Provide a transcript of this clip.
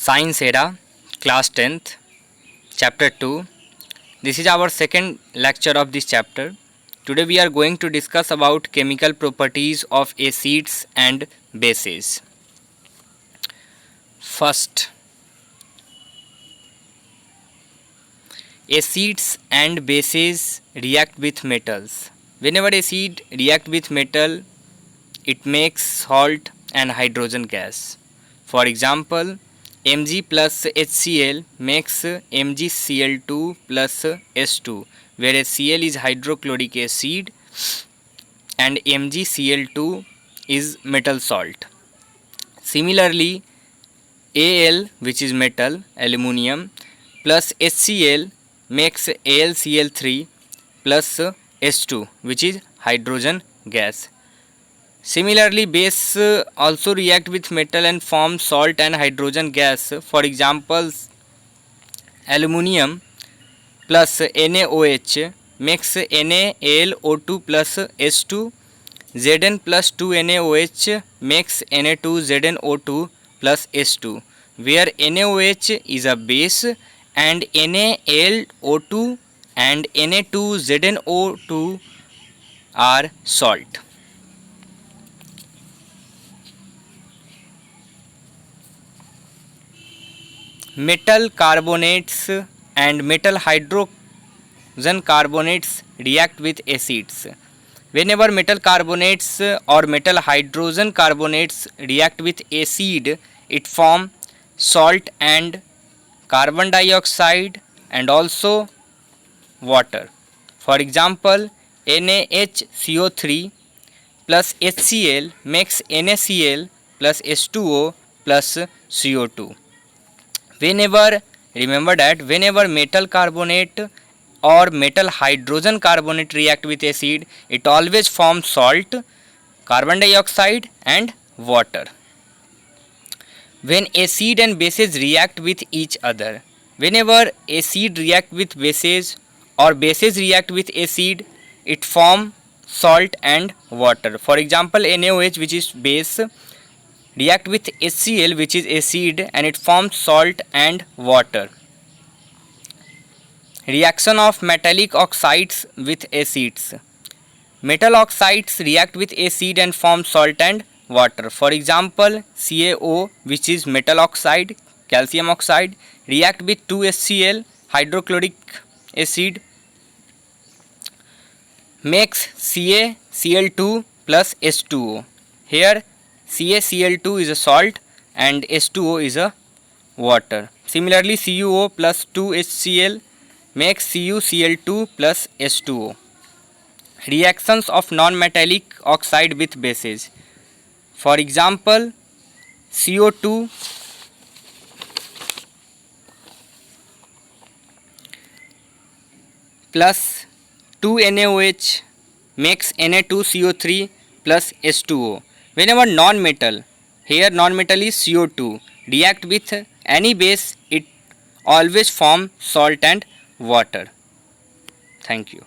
Science Era, Class 10th, Chapter 2. This is our second lecture of this chapter. Today we are going to discuss about chemical properties of acids and bases. First, acids and bases react with metals. Whenever acid react with metal, it makes salt and hydrogen gas. For example, Mg plus HCl makes MgCl2 plus S2, whereas Cl is hydrochloric acid and MgCl2 is metal salt. Similarly, Al, which is metal, aluminium, plus HCl makes AlCl3 plus S2, which is hydrogen gas. Similarly, base also react with metal and form salt and hydrogen gas. For example, aluminium plus NaOH makes NaAlO2 plus S2. Zn plus 2NaOH makes Na2ZnO2 plus S2, where NaOH is a base and NaAlO2 and Na2ZnO2 are salt. Metal carbonates and metal hydrogen carbonates react with acids. Whenever metal carbonates or metal hydrogen carbonates react with acid, it forms salt and carbon dioxide and also water. For example, NaHCO3 plus HCl makes NaCl plus H2O plus CO2. Whenever metal carbonate or metal hydrogen carbonate react with acid, it always forms salt, carbon dioxide and water. When acid and bases react with each other, whenever acid react with bases or bases react with acid, it form salt and water. For example, NaOH, which is base, react with HCl, which is acid, and it forms salt and water. Reaction of metallic oxides with acids. Metal oxides react with acid and form salt and water. For example, CaO, which is metal oxide, calcium oxide, react with 2HCl, hydrochloric acid, makes CaCl2 plus H2O. Here CaCl2 is a salt and H2O is a water. Similarly, CuO plus 2HCl makes CuCl2 plus H2O. Reactions of non-metallic oxide with bases. For example, CO2 plus 2NaOH makes Na2CO3 plus H2O. Whenever non-metal, here non-metal is CO2, react with any base, it always form salt and water. Thank you.